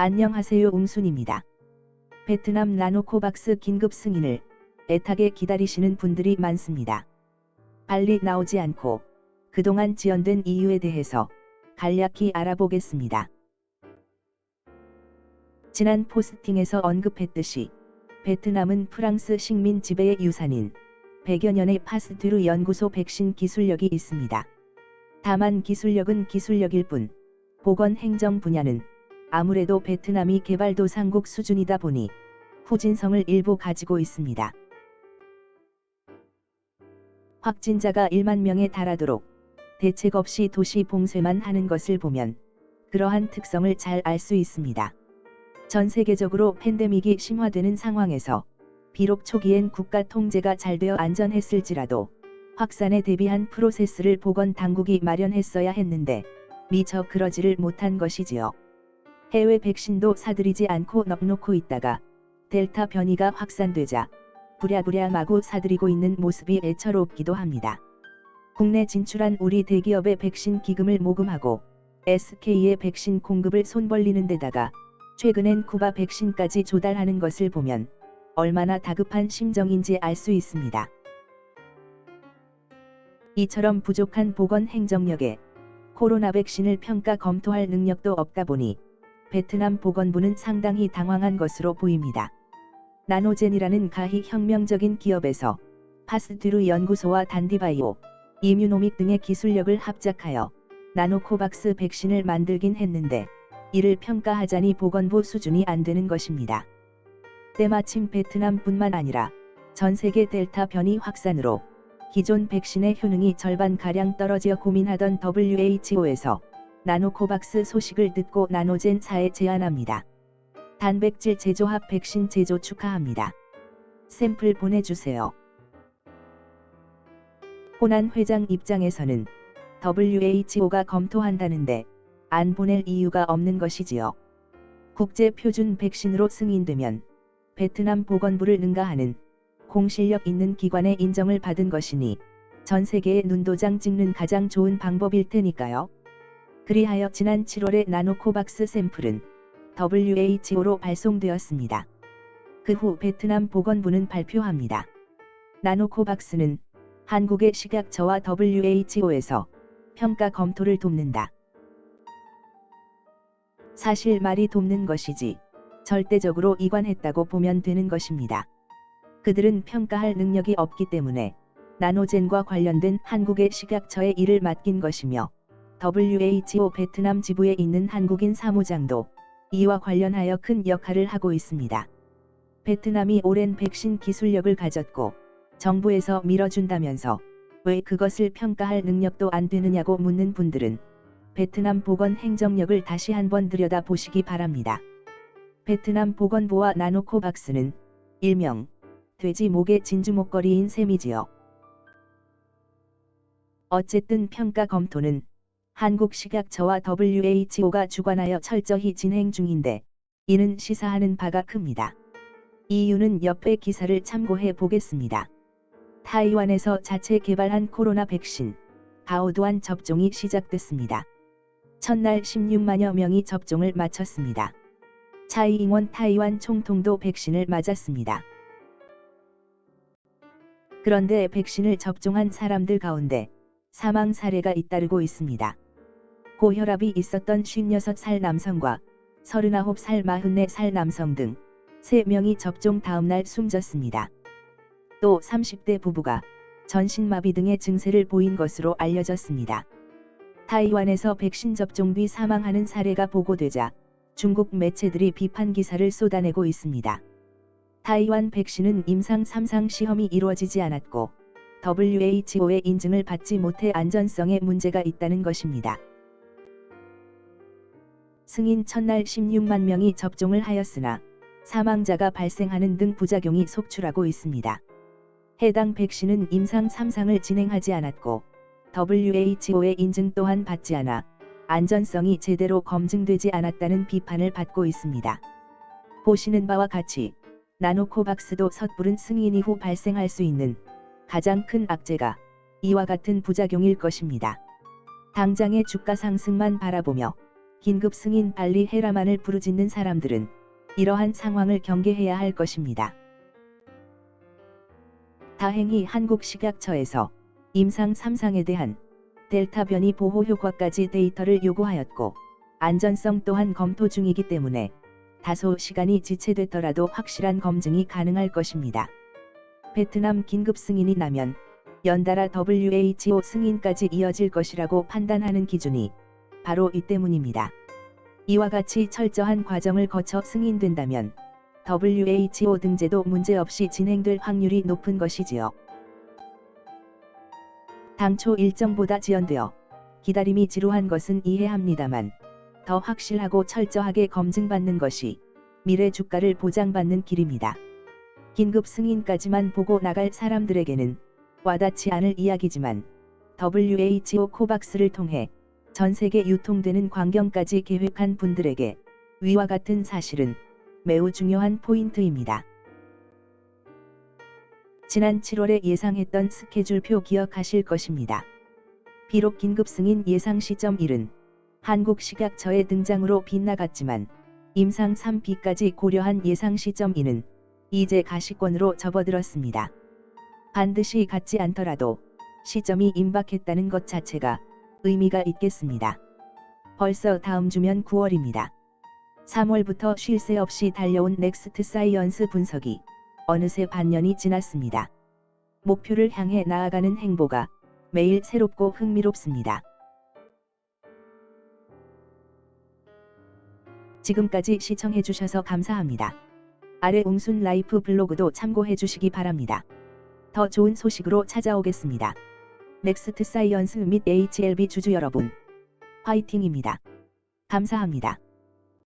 안녕하세요, 웅순입니다. 베트남 나노코박스 긴급 승인을 애타게 기다리시는 분들이 많습니다. 빨리 나오지 않고 그동안 지연된 이유에 대해서 간략히 알아보겠습니다. 지난 포스팅에서 언급했듯이 베트남은 프랑스 식민 지배의 유산인 100여 년의 파스튜르 연구소 백신 기술력이 있습니다. 다만 기술력은 기술력일 뿐 보건 행정 분야는 아무래도 베트남이 개발도상국 수준이다 보니 후진성을 일부 가지고 있습니다. 확진자가 1만 명에 달하도록 대책 없이 도시 봉쇄만 하는 것을 보면 그러한 특성을 잘 알 수 있습니다. 전 세계적으로 팬데믹이 심화되는 상황에서 비록 초기엔 국가 통제가 잘 되어 안전했을지라도 확산에 대비한 프로세스를 보건 당국이 마련했어야 했는데 미처 그러지를 못한 것이지요. 해외 백신도 사들이지 않고 넉놓고 있다가 델타 변이가 확산되자 부랴부랴 마구 사들이고 있는 모습이 애처롭기도 합니다. 국내 진출한 우리 대기업의 백신 기금을 모금하고 SK의 백신 공급을 손벌리는 데다가 최근엔 쿠바 백신까지 조달하는 것을 보면 얼마나 다급한 심정인지 알 수 있습니다. 이처럼 부족한 보건 행정력에 코로나 백신을 평가 검토할 능력도 없다 보니 베트남 보건부는 상당히 당황한 것으로 보입니다. 나노젠이라는 가히 혁명적인 기업에서 파스튜르 연구소와 단디바이오, 이뮤노믹 등의 기술력을 합작하여 나노코박스 백신을 만들긴 했는데 이를 평가하자니 보건부 수준이 안 되는 것입니다. 때마침 베트남뿐만 아니라 전 세계 델타 변이 확산으로 기존 백신의 효능이 절반가량 떨어져 고민하던 WHO에서 나노코박스 소식을 듣고 나노젠사에 제안합니다. 단백질 제조합 백신 제조 축하합니다. 샘플 보내주세요. 호난 회장 입장에서는 WHO가 검토한다는데 안 보낼 이유가 없는 것이지요. 국제 표준 백신으로 승인되면 베트남 보건부를 능가하는 공실력 있는 기관의 인정을 받은 것이니 전 세계에 눈도장 찍는 가장 좋은 방법일 테니까요. 그리하여 지난 7월에 나노코박스 샘플은 WHO로 발송되었습니다. 그 후 베트남 보건부는 발표합니다. 나노코박스는 한국의 식약처와 WHO에서 평가 검토를 돕는다. 사실 말이 돕는 것이지 절대적으로 이관했다고 보면 되는 것입니다. 그들은 평가할 능력이 없기 때문에 나노젠과 관련된 한국의 식약처에 일을 맡긴 것이며 WHO 베트남 지부에 있는 한국인 사무장도 이와 관련하여 큰 역할을 하고 있습니다. 베트남이 오랜 백신 기술력을 가졌고 정부에서 밀어준다면서 왜 그것을 평가할 능력도 안 되느냐고 묻는 분들은 베트남 보건 행정력을 다시 한번 들여다보시기 바랍니다. 베트남 보건부와 나노코박스는 일명 돼지 목의 진주 목걸이인 셈이지요. 어쨌든 평가 검토는 한국 식약처와 WHO가 주관하여 철저히 진행 중인데 이는 시사하는 바가 큽니다. 이유는 옆의 기사를 참고해 보겠습니다. 타이완에서 자체 개발한 코로나 백신 가오두안 접종이 시작됐습니다. 첫날 16만여 명이 접종을 마쳤습니다. 차이잉원 타이완 총통도 백신을 맞았습니다. 그런데 백신을 접종한 사람들 가운데 사망 사례가 잇따르고 있습니다. 고혈압이 있었던 56살 남성과 39살 44살 남성 등 3명이 접종 다음날 숨졌습니다. 또 30대 부부가 전신마비 등의 증세를 보인 것으로 알려졌습니다. 타이완에서 백신 접종 뒤 사망하는 사례가 보고되자 중국 매체들이 비판 기사를 쏟아내고 있습니다. 타이완 백신은 임상 3상 시험이 이루어지지 않았고 WHO의 인증을 받지 못해 안전성에 문제가 있다는 것입니다. 승인 첫날 16만 명이 접종을 하였으나 사망자가 발생하는 등 부작용이 속출하고 있습니다. 해당 백신은 임상 3상을 진행하지 않았고 WHO의 인증 또한 받지 않아 안전성이 제대로 검증되지 않았다는 비판을 받고 있습니다. 보시는 바와 같이 나노코박스도 섣부른 승인 이후 발생할 수 있는 가장 큰 악재가 이와 같은 부작용일 것입니다. 당장의 주가 상승만 바라보며 긴급 승인 빨리 해라만을 부르짖는 사람들은 이러한 상황을 경계해야 할 것입니다. 다행히 한국식약처에서 임상 3상에 대한 델타 변이 보호 효과까지 데이터를 요구하였고 안전성 또한 검토 중이기 때문에 다소 시간이 지체됐더라도 확실한 검증이 가능할 것입니다. 베트남 긴급 승인이 나면 연달아 WHO 승인까지 이어질 것이라고 판단하는 기준이 바로 이 때문입니다. 이와 같이 철저한 과정을 거쳐 승인된다면 WHO 등재도 문제없이 진행될 확률이 높은 것이지요. 당초 일정보다 지연되어 기다림이 지루한 것은 이해합니다만 더 확실하고 철저하게 검증받는 것이 미래 주가를 보장받는 길입니다. 긴급 승인까지만 보고 나갈 사람들에게는 와닿지 않을 이야기지만 WHO 코박스를 통해 전 세계 유통되는 광경까지 계획한 분들에게 위와 같은 사실은 매우 중요한 포인트입니다. 지난 7월에 예상했던 스케줄표 기억하실 것입니다. 비록 긴급 승인 예상 시점 1은 한국식약처의 등장으로 빗나갔지만 임상 3B까지 고려한 예상 시점 2는 이제 가시권으로 접어들었습니다. 반드시 같지 않더라도 시점이 임박했다는 것 자체가 의미가 있겠습니다. 벌써 다음 주면 9월입니다. 3월부터 쉴 새 없이 달려온 넥스트 사이언스 분석이 어느새 반년이 지났습니다. 목표를 향해 나아가는 행보가 매일 새롭고 흥미롭습니다. 지금까지 시청해주셔서 감사합니다. 아래 웅순 라이프 블로그도 참고해주시기 바랍니다. 더 좋은 소식으로 찾아오겠습니다. 넥스트 사이언스 및 HLB 주주 여러분, 화이팅입니다. 감사합니다.